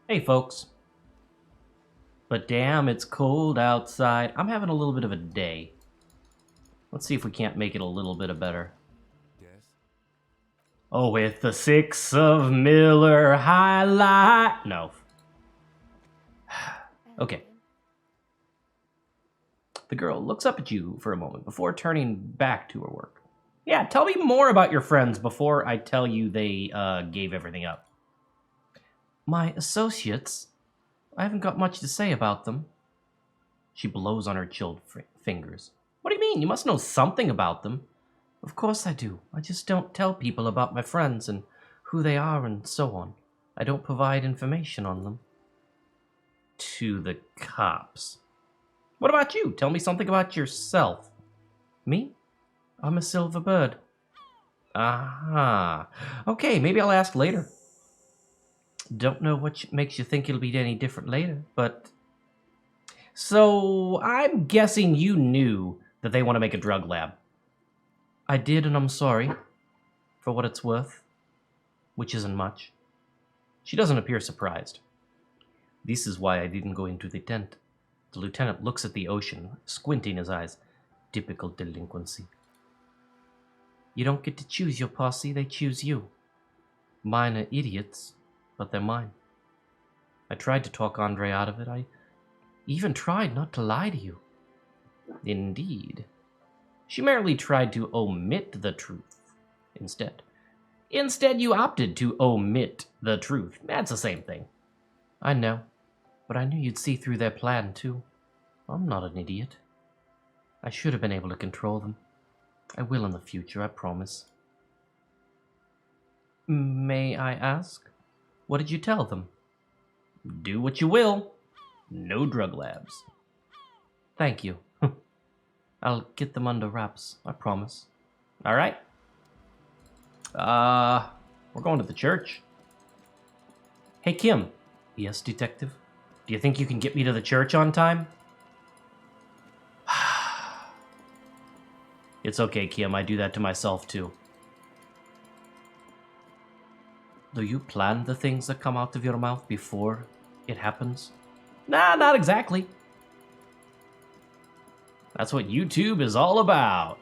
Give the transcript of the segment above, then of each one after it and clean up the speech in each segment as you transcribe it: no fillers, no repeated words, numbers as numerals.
Hey, folks. But damn, it's cold outside. I'm having a little bit of a day. Let's see if we can't make it a little bit of better. Yes. Oh, with the 6 of Miller High Life. No. Okay. The girl looks up at you for a moment before turning back to her work. Yeah, tell me more about your friends before I tell you they gave everything up. My associates? I haven't got much to say about them. She blows on her chilled fingers. What do you mean? You must know something about them. Of course I do. I just don't tell people about my friends and who they are and so on. I don't provide information on them. To the cops. What about you? Tell me something about yourself. Me? I'm a silver bird. Aha. Okay, maybe I'll ask later. Don't know what makes you think it'll be any different later, but... So, I'm guessing you knew that they want to make a drug lab. I did, and I'm sorry. For what it's worth. Which isn't much. She doesn't appear surprised. This is why I didn't go into the tent. The lieutenant looks at the ocean, squinting his eyes. Typical delinquency. You don't get to choose your posse, they choose you. Mine are idiots, but they're mine. I tried to talk Andre out of it. I even tried not to lie to you. Indeed. She merely tried to omit the truth instead. Instead, you opted to omit the truth. That's the same thing. I know, but I knew you'd see through their plan, too. I'm not an idiot. I should have been able to control them. I will in the future, I promise. May I ask? What did you tell them? Do what you will. No drug labs. Thank you. I'll get them under wraps, I promise. All right. We're going to the church. Hey, Kim. Yes, detective? Do you think you can get me to the church on time? It's okay, Kim. I do that to myself, too. Do you plan the things that come out of your mouth before it happens? Nah, not exactly. That's what YouTube is all about.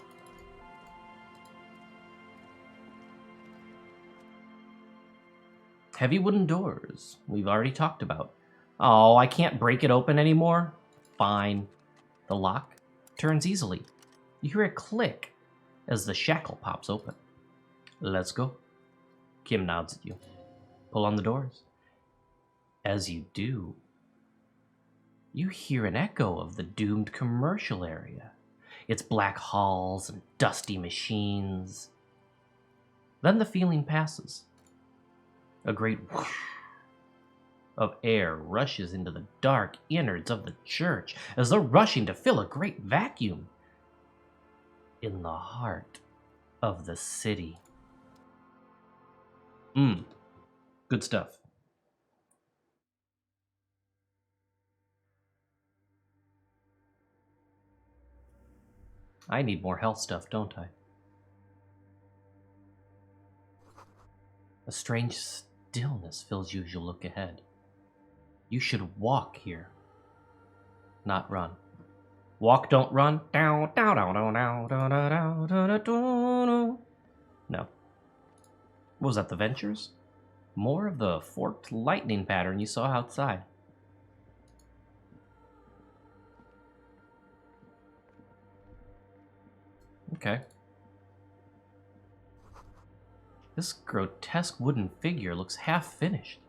Heavy wooden doors, we've already talked about. Oh, I can't break it open anymore? Fine. The lock turns easily. You hear a click as the shackle pops open. Let's go. Kim nods at you. Pull on the doors. As you do, you hear an echo of the doomed commercial area. Its black halls and dusty machines. Then the feeling passes. A great whoosh of air rushes into the dark innards of the church as though rushing to fill a great vacuum in the heart of the city. Good stuff. I need more health stuff, don't I? A strange stillness fills you as you look ahead. You should walk here, not run. Walk, don't run. No. What was that, the Ventures? More of the forked lightning pattern you saw outside. Okay. This grotesque wooden figure looks half finished.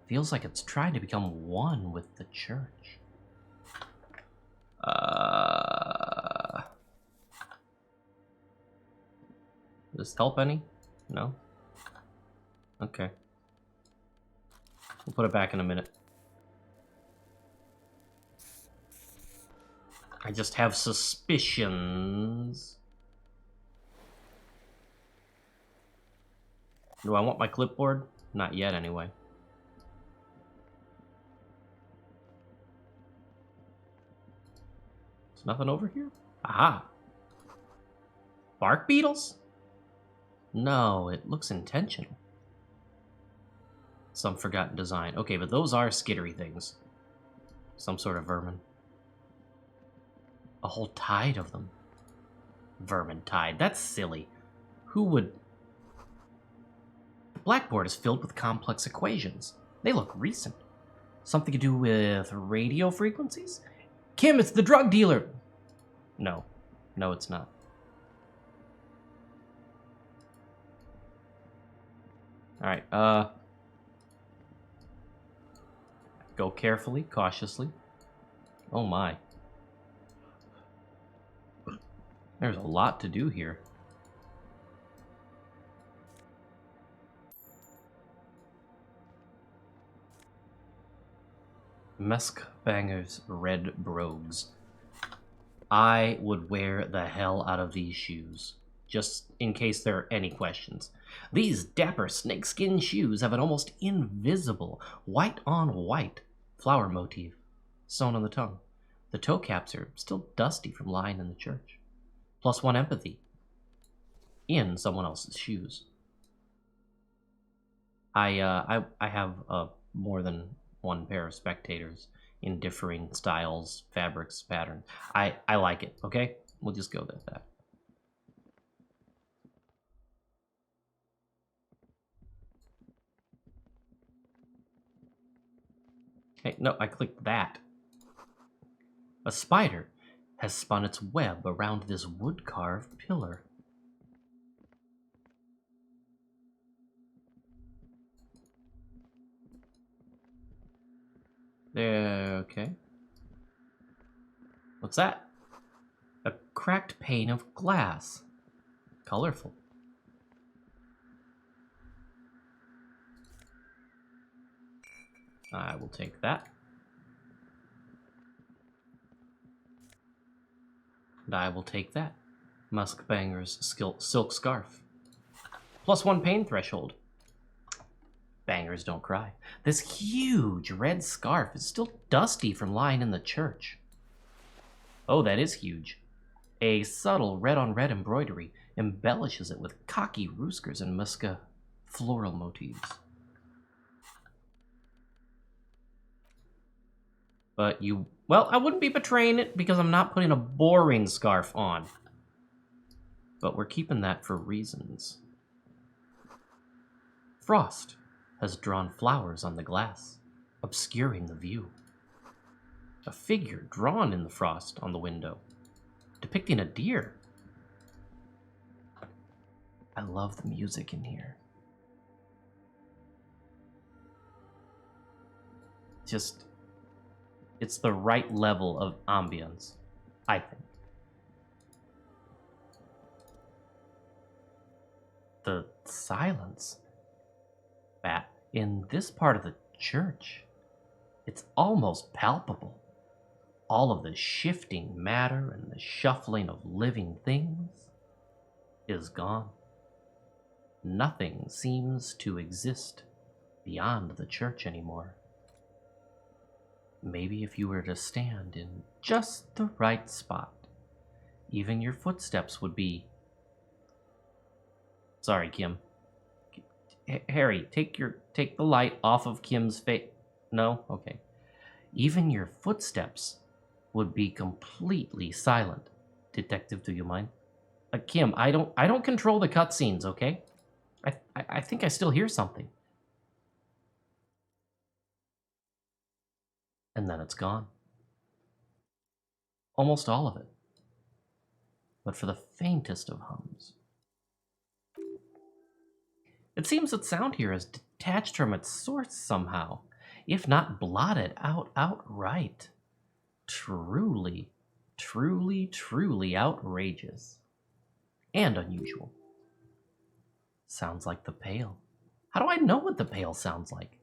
Feels like it's trying to become one with the church. Does this help any? No? Okay. We'll put it back in a minute. I just have suspicions. Do I want my clipboard? Not yet, anyway. There's nothing over here? Aha! Bark beetles? No, it looks intentional. Some forgotten design. Okay, but those are skittery things. Some sort of vermin. A whole tide of them. Vermin tide. That's silly. Who would... The blackboard is filled with complex equations. They look recent. Something to do with radio frequencies? Kim, it's the drug dealer! No. No, it's not. Alright, go carefully, cautiously. Oh my. There's a lot to do here. Musk Banger's red brogues. I would wear the hell out of these shoes, just in case there are any questions. These dapper snakeskin shoes have an almost invisible white-on-white flower motif sewn on the tongue. The toe caps are still dusty from lying in the church. +1 empathy in someone else's shoes. I have more than one pair of spectators in differing styles, fabrics, patterns. I like it, okay? We'll just go with that. Hey, no, I clicked that. A spider has spun its web around this wood-carved pillar. Okay. What's that? A cracked pane of glass. Colorful. I will take that. And I will take that. Musk Banger's silk scarf. +1 pain threshold. Bangers don't cry. This huge red scarf is still dusty from lying in the church. Oh, that is huge. A subtle red-on-red embroidery embellishes it with cocky rooskers and muska floral motifs. But well, I wouldn't be betraying it because I'm not putting a boring scarf on. But we're keeping that for reasons. Frost has drawn flowers on the glass, obscuring the view. A figure drawn in the frost on the window, depicting a deer. I love the music in here. It's the right level of ambience, I think. The silence in this part of the church, it's almost palpable. All of the shifting matter and the shuffling of living things is gone. Nothing seems to exist beyond the church anymore. Maybe if you were to stand in just the right spot, even your footsteps would be... Sorry, Kim. Harry, take the light off of Kim's face. No? Okay. Even your footsteps would be completely silent. Detective, do you mind? Kim, I don't control the cutscenes, okay? I think I still hear something. And then it's gone. Almost all of it. But for the faintest of hums. It seems that sound here is detached from its source somehow, if not blotted out outright. Truly, truly, truly outrageous. And unusual. Sounds like the Pale. How do I know what the Pale sounds like?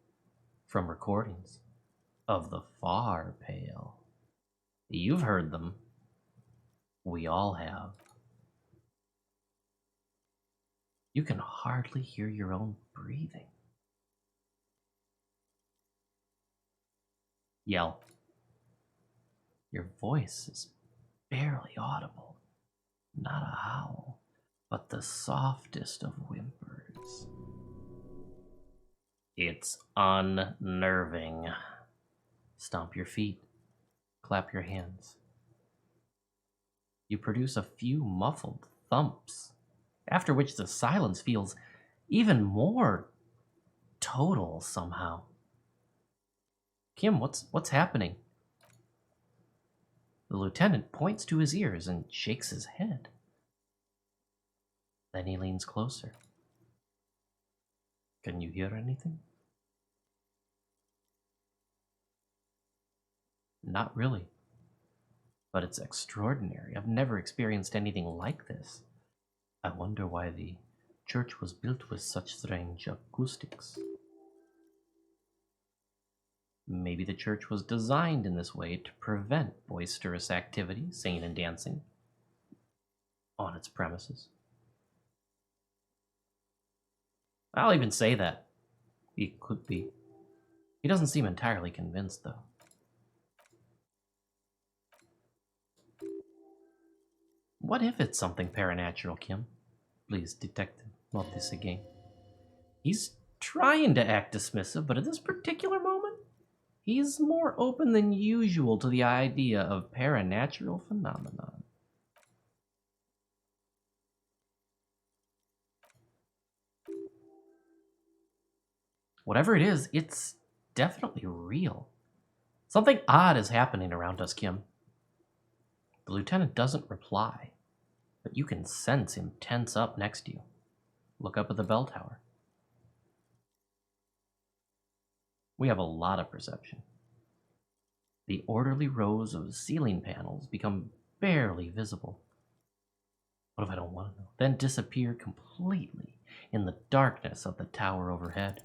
From recordings of the far Pale. You've heard them. We all have. You can hardly hear your own breathing. Yell. Your voice is barely audible. Not a howl, but the softest of whimpers. It's unnerving. Stomp your feet. Clap your hands. You produce a few muffled thumps, after which the silence feels even more total somehow. Kim, what's happening? The lieutenant points to his ears and shakes his head. Then he leans closer. Can you hear anything? Not really. But it's extraordinary. I've never experienced anything like this. I wonder why the church was built with such strange acoustics. Maybe the church was designed in this way to prevent boisterous activity, singing and dancing, on its premises. I'll even say that. He could be. He doesn't seem entirely convinced, though. What if it's something paranatural, Kim? Please, detective, not this again. He's trying to act dismissive, but at this particular moment, he's more open than usual to the idea of paranatural phenomenon. Whatever it is, it's definitely real. Something odd is happening around us, Kim. The lieutenant doesn't reply, but you can sense him tense up next to you. Look up at the bell tower. We have a lot of perception. The orderly rows of ceiling panels become barely visible. What if I don't want to know? Then disappear completely in the darkness of the tower overhead.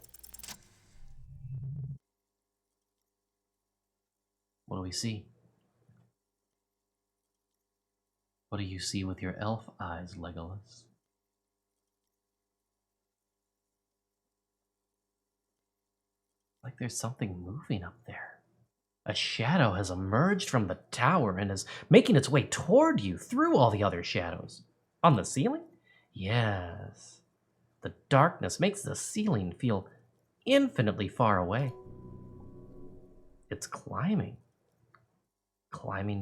What do we see? What do you see with your elf eyes, Legolas? Like there's something moving up there. A shadow has emerged from the tower and is making its way toward you through all the other shadows. On the ceiling? Yes. The darkness makes the ceiling feel infinitely far away. It's climbing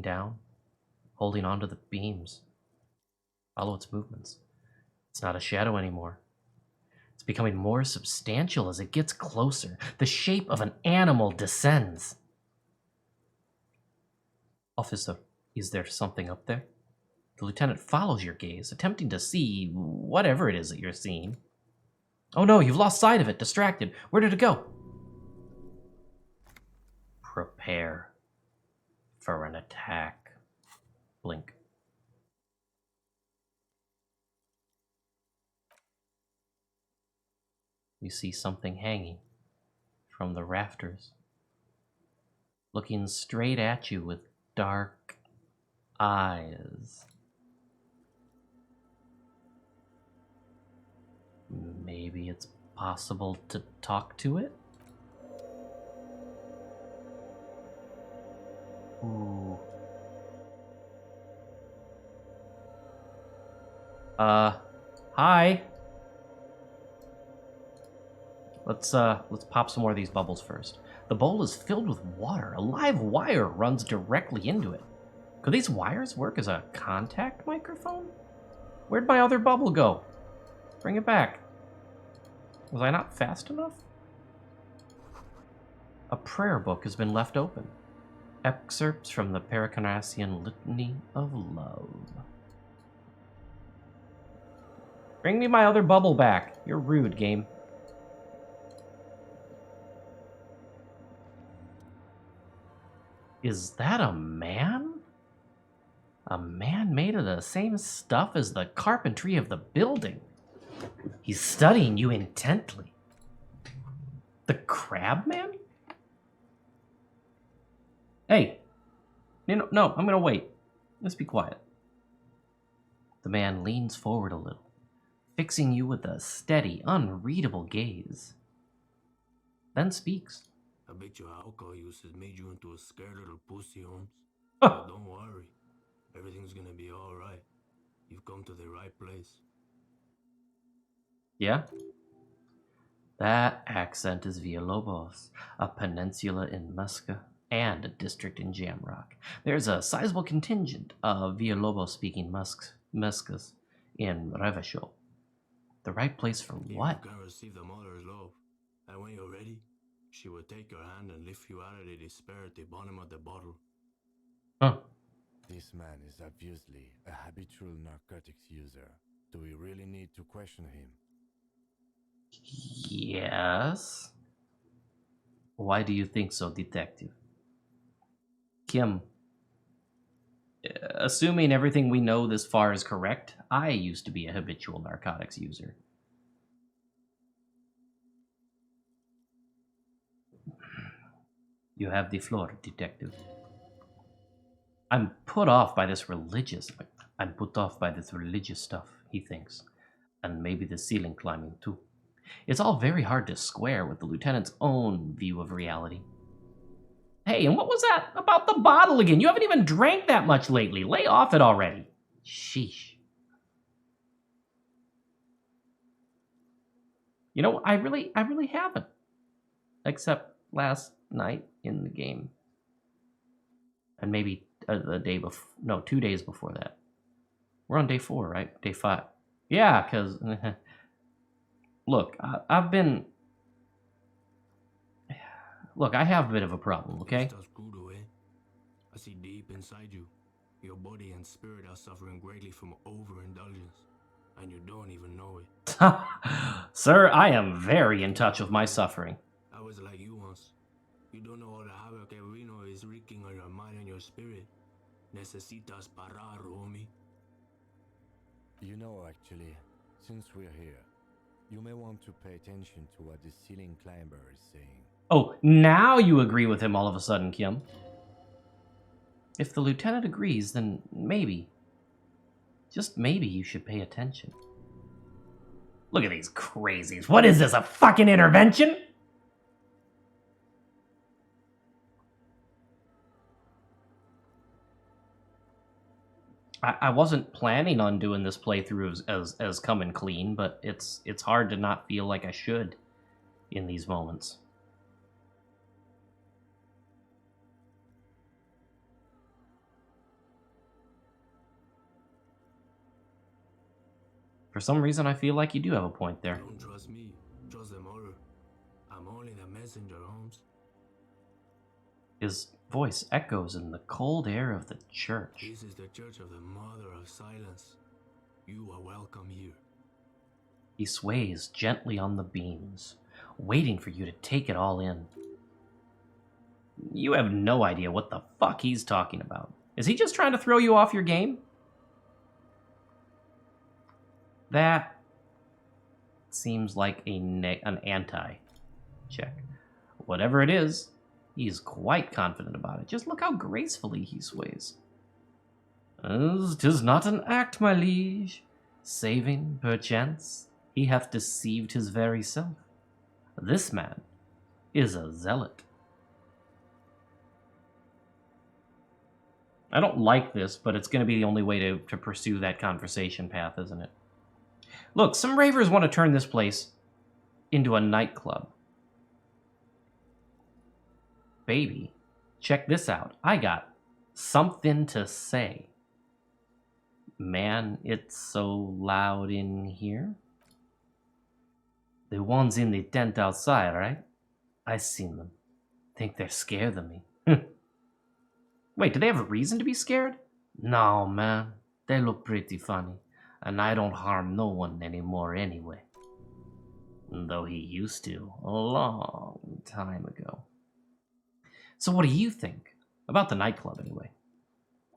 down, holding onto the beams. Follow its movements. It's not a shadow anymore. It's becoming more substantial as it gets closer. The shape of an animal descends. Officer, is there something up there? The lieutenant follows your gaze, attempting to see whatever it is that you're seeing. Oh no, you've lost sight of it, distracted. Where did it go? Prepare for an attack. Blink. We see something hanging from the rafters, looking straight at you with dark eyes. Maybe it's possible to talk to it? Ooh. Hi. Let's pop some more of these bubbles first. The bowl is filled with water. A live wire runs directly into it. Could these wires work as a contact microphone? Where'd my other bubble go? Bring it back. Was I not fast enough? A prayer book has been left open. Excerpts from the Paracarnassian Litany of Love. Bring me my other bubble back. You're rude, game. Is that a man? A man made of the same stuff as the carpentry of the building. He's studying you intently. The crab man? Hey, no, I'm gonna wait. Let's be quiet. The man leans forward a little, fixing you with a steady, unreadable gaze. Then speaks. I bet your alcohol use has made you into a scared little pussy, Holmes. Huh. But don't worry. Everything's gonna be alright. You've come to the right place. Yeah? That accent is Villalobos, a peninsula in Musca, and a district in Jamrock. There's a sizable contingent of Villalobos-speaking Muscas in Revachol. The right place for Here what? you can receive the mother's love. And when you're ready, she will take your hand and lift you out of the despair at the bottom of the bottle. Huh. This man is obviously a habitual narcotics user. Do we really need to question him? Yes. Why do you think so, detective? Kim, assuming everything we know this far is correct, I used to be a habitual narcotics user. You have the floor, detective. I'm put off by this religious stuff, he thinks. And maybe the ceiling climbing, too. It's all very hard to square with the lieutenant's own view of reality. Hey, and what was that about the bottle again? You haven't even drank that much lately. Lay off it already. Sheesh. You know, I really haven't. Except last night in the game. And maybe a day before, no, 2 days before that. We're on day 4, right? Day 5. Yeah, because, look, I've been, look, I have a bit of a problem, okay? Stuff's screwed away. I see deep inside you. Your body and spirit are suffering greatly from overindulgence. And you don't even know it. Sir, I am very in touch with my suffering. I was like you once. You don't know all the havoc El Reno is wreaking on your mind and your spirit. Necesitas parar, homie. You know, actually, since we're here, you may want to pay attention to what the ceiling climber is saying. Oh, now you agree with him all of a sudden, Kim. If the lieutenant agrees, then maybe, just maybe you should pay attention. Look at these crazies. What is this, a fucking intervention? I wasn't planning on doing this playthrough as coming clean, but it's hard to not feel like I should in these moments. For some reason, I feel like you do have a point there. Don't trust me. Trust the mother. I'm only the messenger, Holmes. His voice echoes in the cold air of the church. This is the church of the Mother of Silence. You are welcome here. He sways gently on the beams, waiting for you to take it all in. You have no idea what the fuck he's talking about. Is he just trying to throw you off your game? That seems like an anti-check. Whatever it is, he's quite confident about it. Just look how gracefully he sways. "'Tis not an act, my liege. Saving, perchance, he hath deceived his very self. This man is a zealot." I don't like this, but it's going to be the only way to pursue that conversation path, isn't it? Look, some ravers want to turn this place into a nightclub. Baby, check this out. I got something to say. Man, it's so loud in here. The ones in the tent outside, right? I seen them. Think they're scared of me. Wait, do they have a reason to be scared? No, man. They look pretty funny. And I don't harm no one anymore anyway. Though he used to a long time ago. So what do you think? About the nightclub, anyway.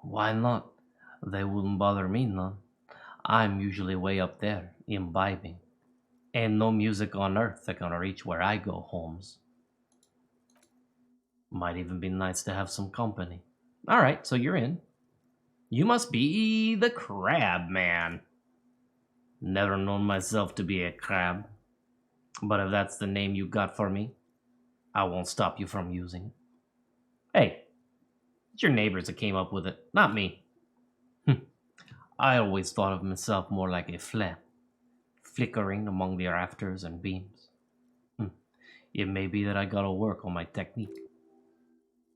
Why not? They wouldn't bother me none. I'm usually way up there, imbibing. Ain't no music on earth that gonna reach where I go, Holmes. Might even be nice to have some company. Alright, so you're in. You must be the crab man. Never known myself to be a crab. But if that's the name you got for me, I won't stop you from using it. Hey, it's your neighbors that came up with it, not me. I always thought of myself more like a flame, flickering among the rafters and beams. It may be that I gotta work on my technique.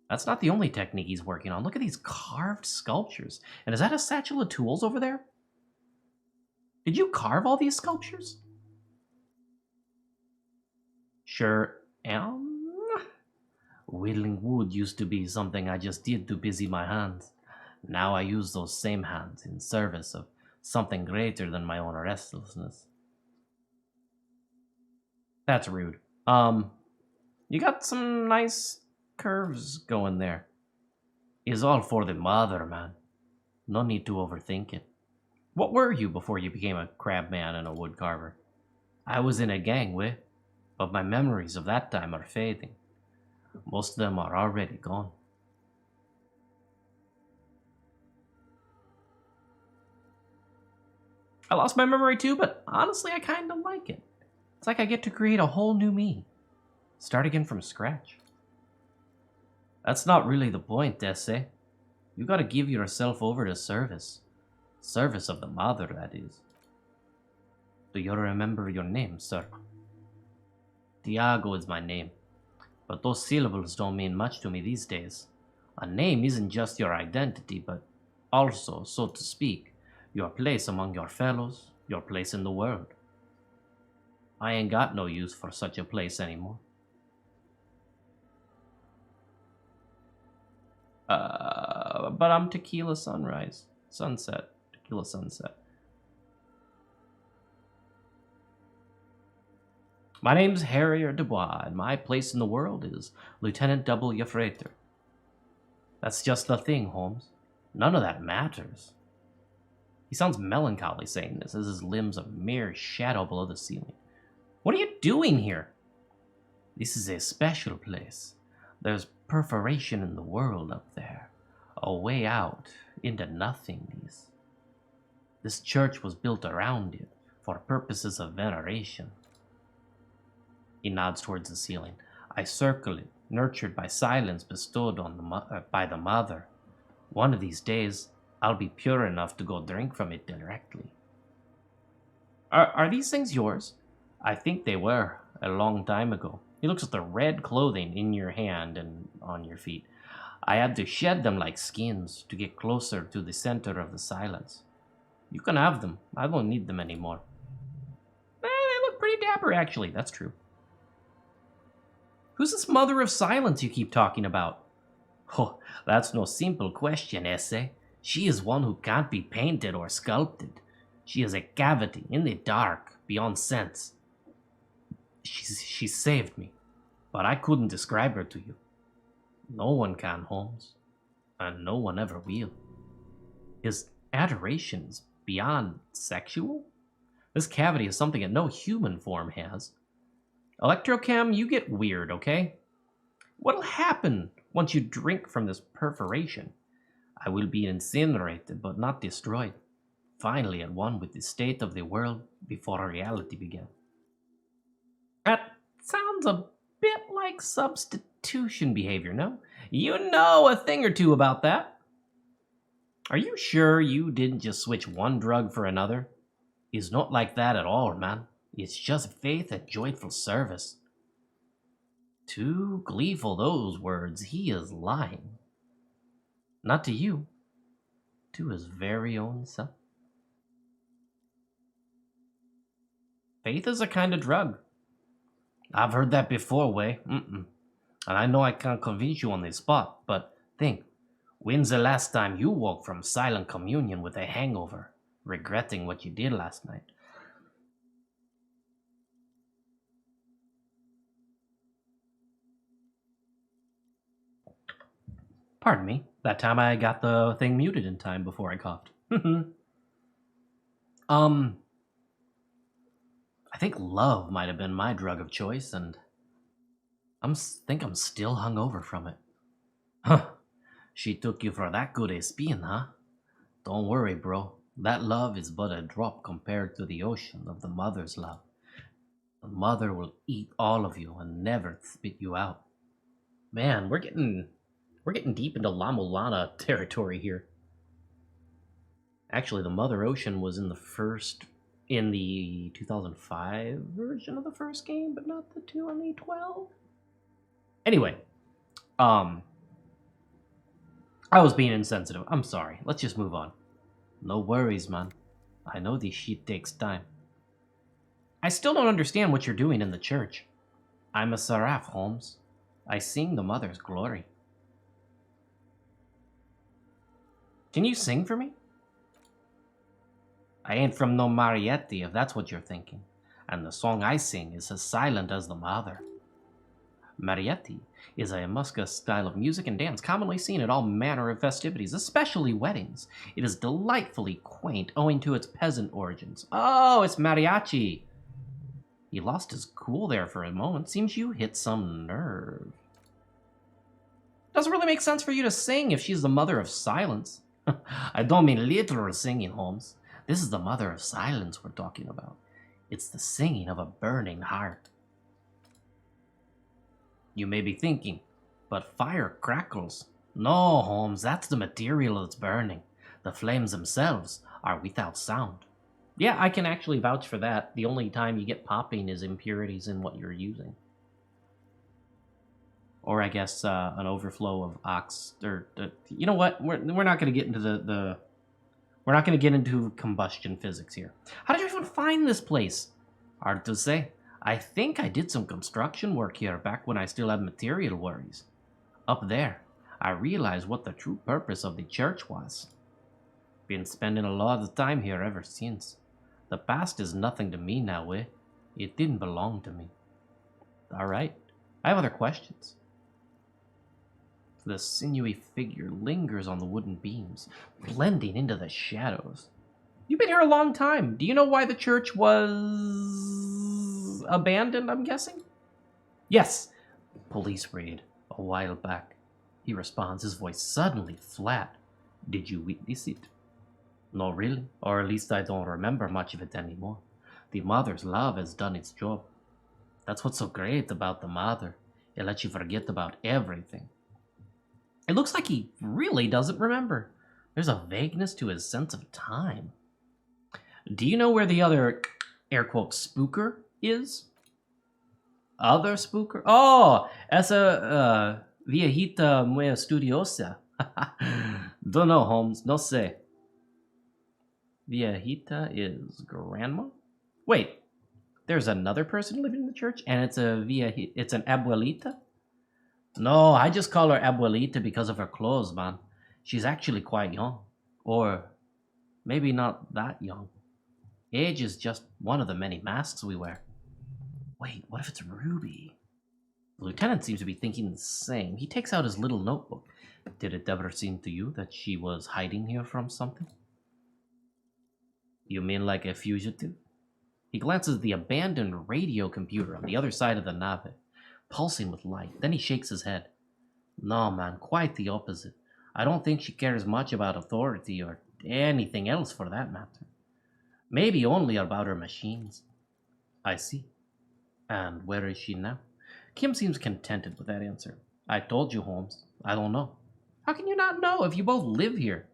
That's not the only technique he's working on. Look at these carved sculptures. And is that a satchel of tools over there? Did you carve all these sculptures? Sure am. Whittling wood used to be something I just did to busy my hands. Now I use those same hands in service of something greater than my own restlessness. That's rude. You got some nice curves going there. It's all for the mother, man. No need to overthink it. What were you before you became a crab man and a wood carver? I was in a gang, but my memories of that time are fading. Most of them are already gone. I lost my memory too, but honestly, I kind of like it. It's like I get to create a whole new me. Start again from scratch. That's not really the point, Esse. You gotta give yourself over to service. Service of the mother, that is. Do you remember your name, sir? Tiago is my name. But those syllables don't mean much to me these days. A name isn't just your identity, but also, so to speak, your place among your fellows, your place in the world. I ain't got no use for such a place anymore. But I'm Tequila Sunrise. Sunset. Tequila Sunset. My name's Harrier Dubois, and my place in the world is Lieutenant W. Freighter. That's just the thing, Holmes. None of that matters. He sounds melancholy saying this, as his limbs a mere shadow below the ceiling. What are you doing here? This is a special place. There's perforation in the world up there. A way out into nothingness. This church was built around it for purposes of veneration. He nods towards the ceiling. I circle it, nurtured by silence bestowed on by the mother. One of these days, I'll be pure enough to go drink from it directly. Are these things yours? I think they were, a long time ago. He looks at the red clothing in your hand and on your feet. I had to shed them like skins to get closer to the center of the silence. You can have them. I don't need them anymore. They look pretty dapper, actually. That's true. Who's this mother of silence you keep talking about? Oh, that's no simple question, Esse. She is one who can't be painted or sculpted. She is a cavity in the dark, beyond sense. She saved me, but I couldn't describe her to you. No one can, Holmes, and no one ever will. His adoration is beyond sexual? This cavity is something that no human form has. Electrochem, you get weird, okay? What'll happen once you drink from this perforation? I will be incinerated, but not destroyed. Finally at one with the state of the world before reality began. That sounds a bit like substitution behavior, no? You know a thing or two about that. Are you sure you didn't just switch one drug for another? It's not like that at all, man. It's just faith and joyful service. Too gleeful those words, he is lying. Not to you, to his very own self. Faith is a kind of drug. I've heard that before, Way. And I know I can't convince you on the spot, but think, when's the last time you woke from silent communion with a hangover, regretting what you did last night? Pardon me, that time I got the thing muted in time before I coughed. I think love might have been my drug of choice, and think I'm still hungover from it. Huh, she took you for that good a spin, huh? Don't worry, bro. That love is but a drop compared to the ocean of the mother's love. The mother will eat all of you and never spit you out. Man, we're getting deep into La Mulana territory here. Actually, the Mother Ocean was in in the 2005 version of the first game, but not the 2012. Anyway, I was being insensitive. I'm sorry. Let's just move on. No worries, man. I know this shit takes time. I still don't understand what you're doing in the church. I'm a seraph, Holmes. I sing the Mother's glory. Can you sing for me? I ain't from no Marietti, if that's what you're thinking. And the song I sing is as silent as the Mother. Marietti is a Musca style of music and dance commonly seen at all manner of festivities, especially weddings. It is delightfully quaint owing to its peasant origins. Oh, it's mariachi. He lost his cool there for a moment. Seems you hit some nerve. Doesn't really make sense for you to sing if she's the mother of silence. I don't mean literal singing, Holmes. This is the mother of silence we're talking about. It's the singing of a burning heart. You may be thinking, but fire crackles. No, Holmes, that's the material that's burning. The flames themselves are without sound. Yeah, I can actually vouch for that. The only time you get popping is impurities in what you're using. Or I guess an overflow of ox. Or you know what? We're not going to get into we're not going to get into combustion physics here. How did you even find this place? Hard to say. I think I did some construction work here back when I still had material worries. Up there, I realized what the true purpose of the church was. Been spending a lot of time here ever since. The past is nothing to me now, eh? It didn't belong to me. Alright, I have other questions. The sinewy figure lingers on the wooden beams, blending into the shadows. You've been here a long time. Do you know why the church was abandoned, I'm guessing? Yes. Police raid a while back. He responds, his voice suddenly flat. Did you witness it? No, really. Or at least I don't remember much of it anymore. The Mother's love has done its job. That's what's so great about the Mother. It lets you forget about everything. It looks like he really doesn't remember. There's a vagueness to his sense of time. Do you know where the other, air quote, spooker is? Other spooker? Oh, esa viejita muy estudiosa. Don't know, Holmes. No sé. Viejita is grandma? Wait, there's another person living in the church, and it's an abuelita? No, I just call her abuelita because of her clothes, man. She's actually quite young. Or maybe not that young. Age is just one of the many masks we wear. Wait, what if it's Ruby? The lieutenant seems to be thinking the same. He takes out his little notebook. Did it ever seem to you that she was hiding here from something? You mean like a fugitive? He glances at the abandoned radio computer on the other side of the nave, pulsing with light. Then he shakes his head. No, man, quite the opposite. I don't think she cares much about authority or anything else for that matter. Maybe only about her machines. I see. And where is she now? Kim seems contented with that answer. I told you, Holmes. I don't know. How can you not know if you both live here?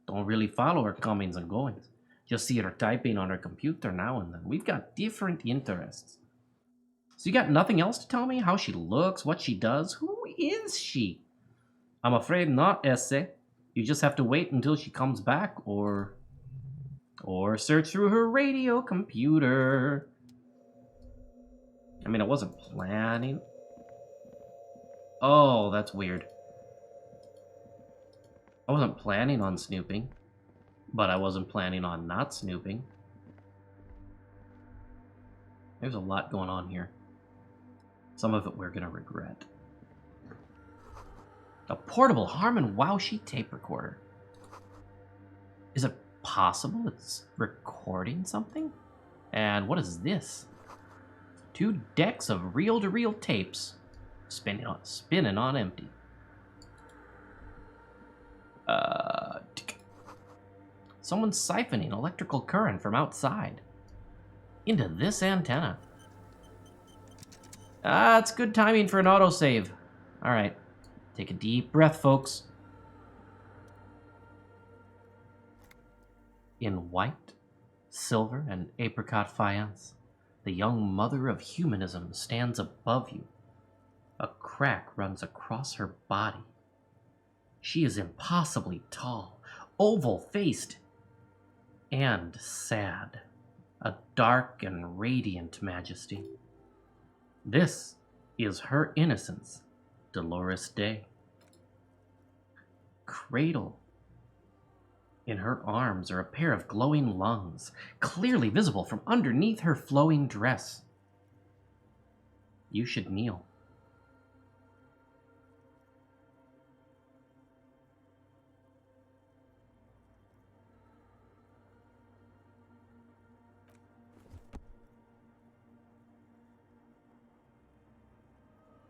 Don't really follow her comings and goings. Just see her typing on her computer now and then. We've got different interests. So you got nothing else to tell me? How she looks, what she does? Who is she? I'm afraid not, Esse. You just have to wait until she comes back or search through her radio computer. I mean, I wasn't planning. Oh, that's weird. I wasn't planning on snooping, but I wasn't planning on not snooping. There's a lot going on here. Some of it we're gonna regret. A portable Harman Wowshy tape recorder. Is it possible it's recording something? And what is this? 2 decks of reel-to-reel tapes spinning on empty. Someone's siphoning electrical current from outside into this antenna. It's good timing for an autosave. Alright, take a deep breath, folks. In white, silver and apricot faience, the young mother of humanism stands above you. A crack runs across her body. She is impossibly tall, oval-faced, and sad, a dark and radiant majesty. This is her innocence, Dolores Day. Cradle in her arms are a pair of glowing lungs, clearly visible from underneath her flowing dress. You should kneel.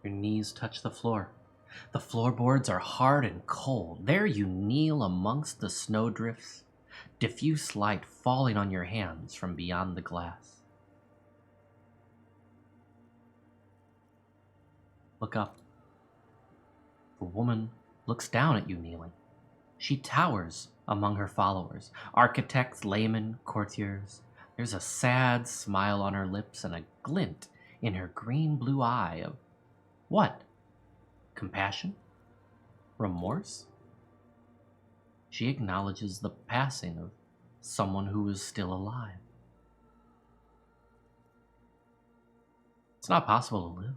Your knees touch the floor. The floorboards are hard and cold. There you kneel amongst the snowdrifts, diffuse light falling on your hands from beyond the glass. Look up. The woman looks down at you kneeling. She towers among her followers, architects, laymen, courtiers. There's a sad smile on her lips and a glint in her green-blue eye of what? Compassion? Remorse? She acknowledges the passing of someone who is still alive. It's not possible to live.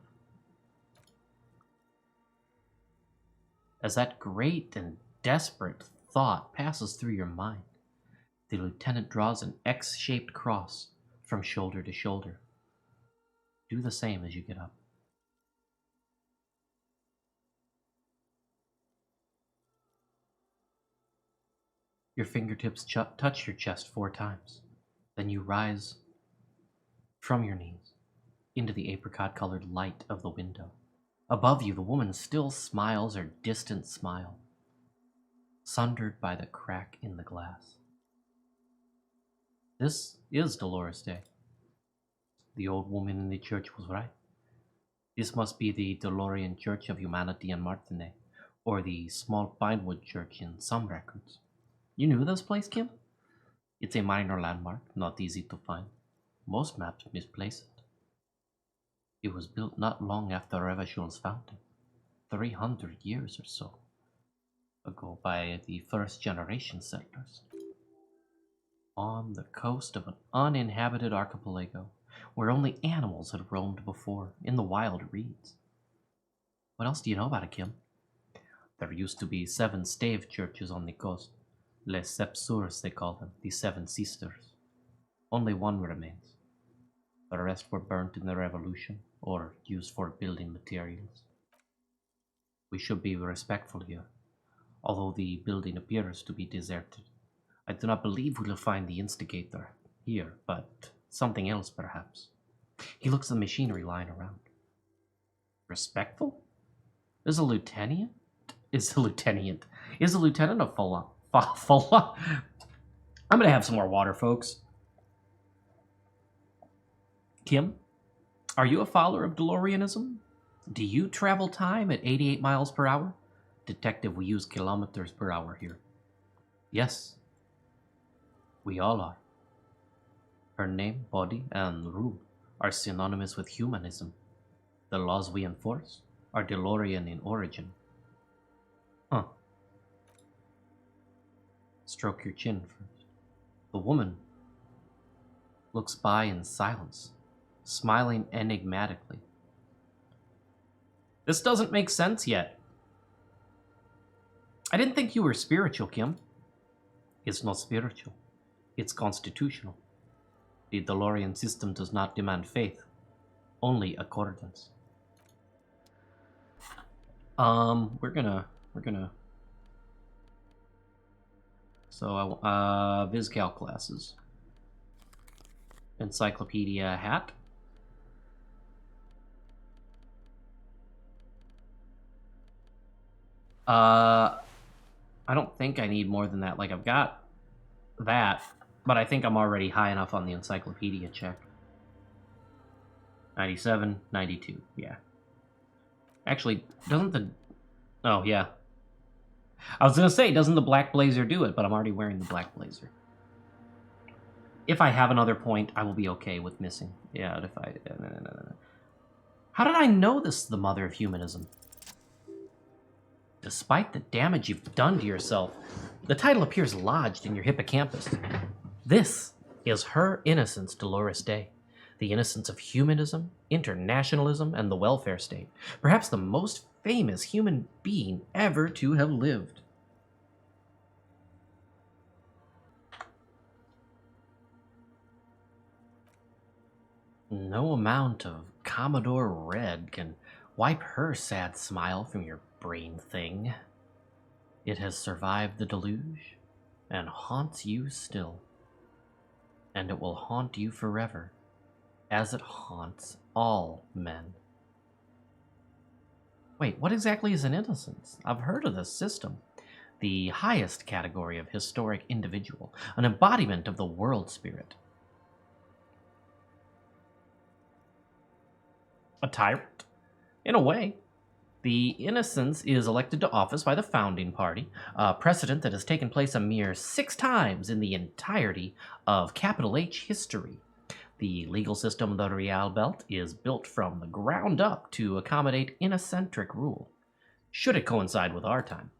As that great and desperate thought passes through your mind, the lieutenant draws an X-shaped cross from shoulder to shoulder. Do the same as you get up. Your fingertips touch your chest 4 times. Then you rise from your knees into the apricot-colored light of the window. Above you, the woman still smiles her distant smile, sundered by the crack in the glass. This is Dolores Day. The old woman in the church was right. This must be the Dolorian Church of Humanity in Martinet, or the small pinewood church in some records. You knew this place, Kim? It's a minor landmark, not easy to find. Most maps misplace it. It was built not long after Revachul's founding, 300 years or so ago by the first-generation settlers. On the coast of an uninhabited archipelago, where only animals had roamed before, in the wild reeds. What else do you know about it, Kim? There used to be 7 stave churches on the coast. Les Sept Sœurs, they call them, the 7 sisters. Only one remains. The rest were burnt in the revolution, or used for building materials. We should be respectful here, although the building appears to be deserted. I do not believe we'll find the instigator here, but something else perhaps. He looks at the machinery lying around. Respectful? Is a lieutenant a folx? I'm gonna have some more water, folks. Kim, are you a follower of DeLoreanism? Do you travel time at 88 miles per hour? Detective, we use kilometers per hour here. Yes, we all are. Her name, body, and rule are synonymous with humanism. The laws we enforce are DeLorean in origin. Huh. Stroke your chin first. The woman looks by in silence, smiling enigmatically. This doesn't make sense yet. I didn't think you were spiritual, Kim. It's not spiritual. It's constitutional. The DeLorean system does not demand faith, only accordance. We're gonna. So, VisCal classes. Encyclopedia hat. I don't think I need more than that. Like, I've got that, but I think I'm already high enough on the encyclopedia check. 97, 92, yeah. Actually, doesn't the... Oh, yeah. I was gonna say, doesn't the black blazer do it? But I'm already wearing the black blazer. If I have another point, I will be okay with missing. Yeah, if I... No. How did I know this is the mother of humanism? Despite the damage you've done to yourself, the title appears lodged in your hippocampus. This is Her Innocence, Dolores Day. The innocence of humanism, internationalism, and the welfare state. Perhaps the most famous human being ever to have lived. No amount of Commodore Red can wipe her sad smile from your brain thing. It has survived the deluge and haunts you still. And it will haunt you forever, as it haunts all men. Wait, what exactly is an innocence? I've heard of this system. The highest category of historic individual, an embodiment of the world spirit. A tyrant? In a way. The innocence is elected to office by the founding party, a precedent that has taken place a mere 6 times in the entirety of capital H history. The legal system of the Real Belt is built from the ground up to accommodate innocentric rule, should it coincide with our time.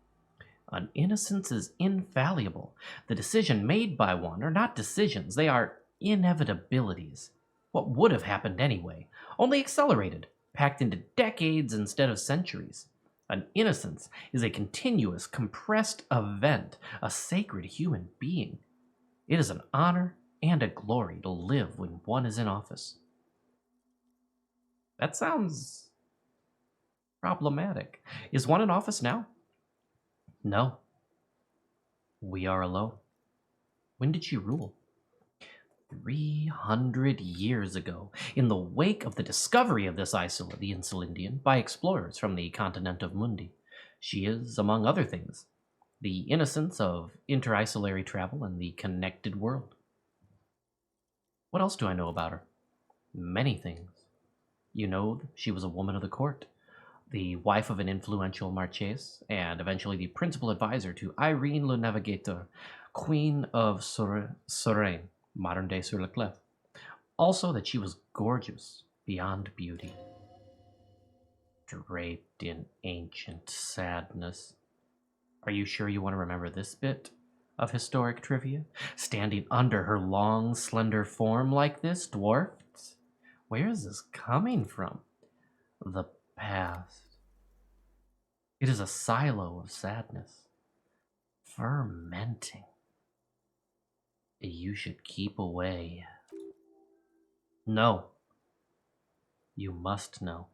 An innocence is infallible. The decision made by one are not decisions, they are inevitabilities. What would have happened anyway, only accelerated, packed into decades instead of centuries. An innocence is a continuous, compressed event, a sacred human being. It is an honor and a glory to live when one is in office. That sounds problematic. Is one in office now? No. We are alone. When did she rule? 300 years ago, in the wake of the discovery of this isla, the Insulindian, by explorers from the continent of Mundi. She is, among other things, the innocence of interinsulary travel and the connected world. What else do I know about her? Many things. You know, she was a woman of the court, the wife of an influential marchese, and eventually the principal advisor to Irene le Navigator, Queen of Sorraine, modern-day Sur-le-Clef. Also that she was gorgeous beyond beauty, draped in ancient sadness. Are you sure you want to remember this bit of historic trivia? Standing under her long, slender form like this, dwarfed? Where is this coming from? The past. It is a silo of sadness, fermenting. You should keep away. No. You must know.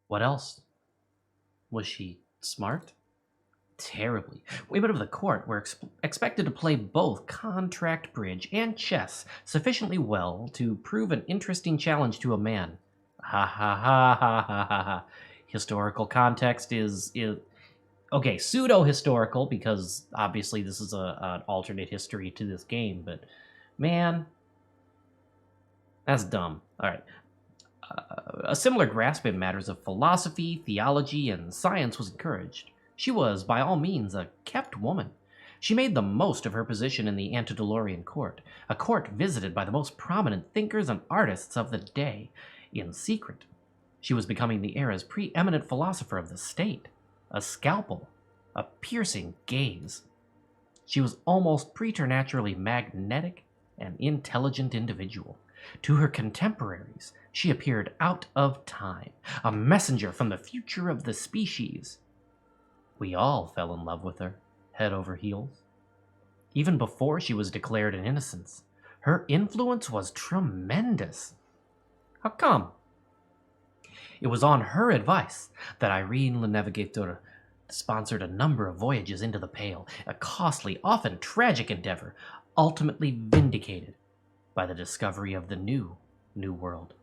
What else? Was she smart? Terribly. Women of the court were expected to play both contract bridge and chess sufficiently well to prove an interesting challenge to a man. Ha ha ha ha ha ha ha. Historical context is okay, pseudo-historical, because obviously this is an alternate history to this game, but man, that's dumb. All right. A similar grasp in matters of philosophy, theology, and science was encouraged. She was, by all means, a kept woman. She made the most of her position in the antediluvian court, a court visited by the most prominent thinkers and artists of the day, in secret. She was becoming the era's preeminent philosopher of the state. A scalpel, a piercing gaze. She was almost preternaturally magnetic and intelligent individual. To her contemporaries, she appeared out of time, a messenger from the future of the species. We all fell in love with her, head over heels. Even before she was declared an innocence, her influence was tremendous. How come? It was on her advice that Irene le Navigator sponsored a number of voyages into the Pale, a costly, often tragic endeavor, ultimately vindicated by the discovery of the new world,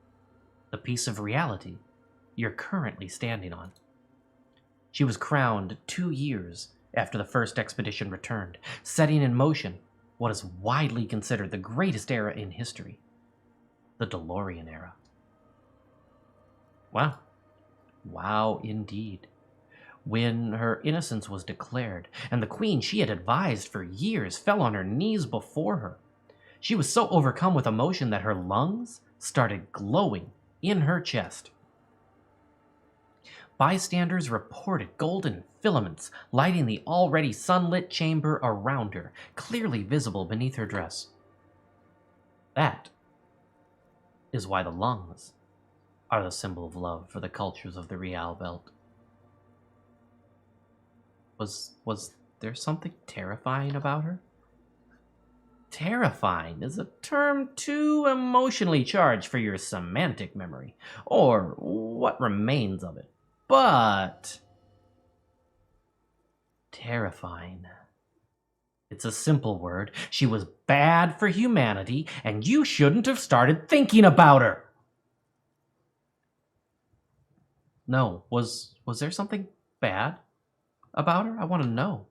the piece of reality you're currently standing on. She was crowned 2 years after the first expedition returned, setting in motion what is widely considered the greatest era in history, the DeLorean era. Wow. Wow, indeed. When her innocence was declared, and the queen she had advised for years fell on her knees before her, She was so overcome with emotion that her lungs started glowing in her chest. Bystanders reported golden filaments lighting the already sunlit chamber around her, clearly visible beneath her dress. That is why the lungs are the symbol of love for the cultures of the Real Belt. Was there something terrifying about her? Terrifying is a term too emotionally charged for your semantic memory, or what remains of it. But terrifying. It's a simple word. She was bad for humanity, and you shouldn't have started thinking about her. No, was there something bad about her? I want to know.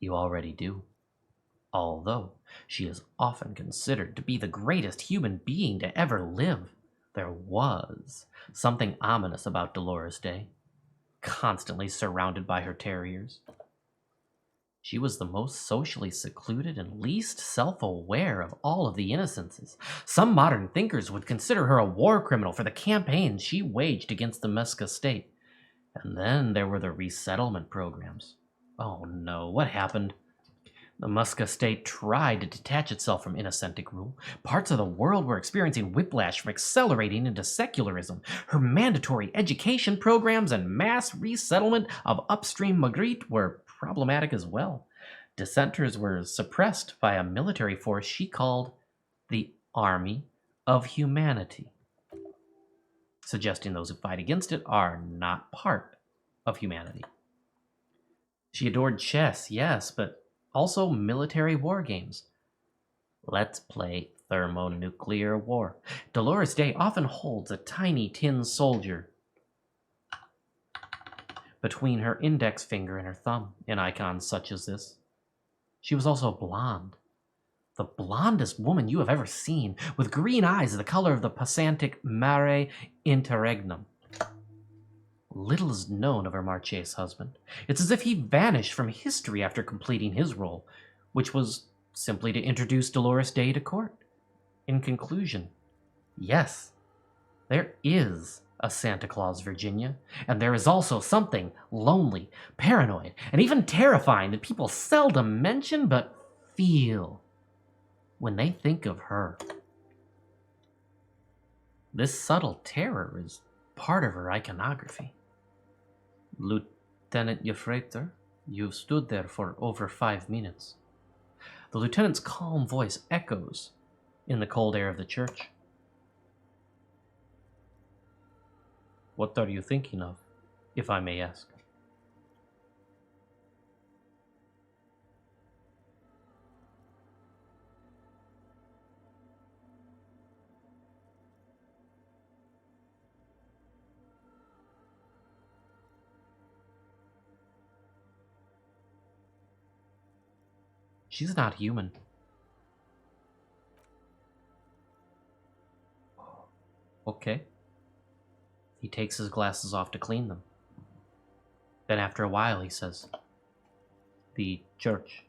You already do. Although she is often considered to be the greatest human being to ever live, there was something ominous about Dolores Day, constantly surrounded by her terriers. She was the most socially secluded and least self-aware of all of the Innocences. Some modern thinkers would consider her a war criminal for the campaigns she waged against the Muska state. And then there were the resettlement programs. Oh no, what happened? The Muska state tried to detach itself from Innocentic rule. Parts of the world were experiencing whiplash from accelerating into secularism. Her mandatory education programs and mass resettlement of upstream Magritte were problematic as well. Dissenters were suppressed by a military force she called the Army of Humanity, suggesting those who fight against it are not part of humanity. She adored chess, yes, but also military war games. Let's play thermonuclear war. Dolores Day often holds a tiny tin soldier between her index finger and her thumb in icons such as this. She was also blonde. The blondest woman you have ever seen, with green eyes the color of the Passantic Mare Interregnum. Little is known of her Marchese husband. It's as if he vanished from history after completing his role, which was simply to introduce Dolores Day to court. In conclusion, yes, there is a Santa Claus, Virginia, and there is also something lonely, paranoid, and even terrifying that people seldom mention but feel when they think of her. This subtle terror is part of her iconography. Lieutenant Yefreiter, you've stood there for over 5 minutes. The lieutenant's calm voice echoes in the cold air of the church. What are you thinking of, if I may ask? She's not human. Okay. He takes his glasses off to clean them. Then after a while he says, the church,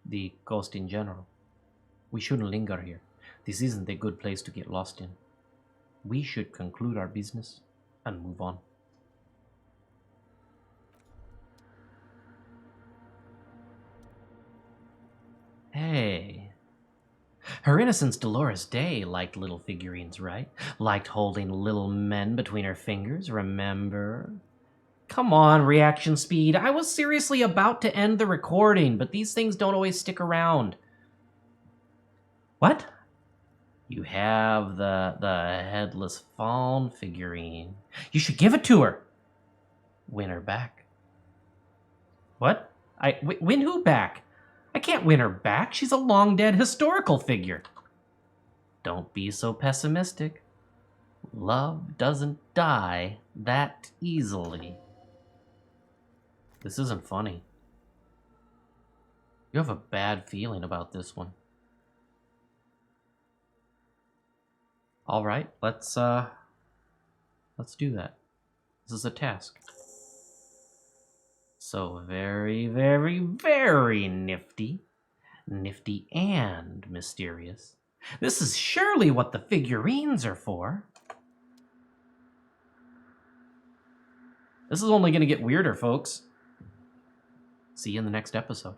the coast in general. We shouldn't linger here. This isn't a good place to get lost in. We should conclude our business and move on. Hey. Her Innocence Dolores Day liked little figurines, right? Liked holding little men between her fingers, remember? Come on, reaction speed. I was seriously about to end the recording, but these things don't always stick around. What? You have the headless fawn figurine. You should give it to her. Win her back. What? Win who back? I can't win her back. She's a long-dead historical figure. Don't be so pessimistic. Love doesn't die that easily. This isn't funny. You have a bad feeling about this one. All right, let's do that. This is a task. So very, very, very nifty. nifty and mysterious. This is surely what the figurines are for. This is only going to get weirder, folks. See you in the next episode.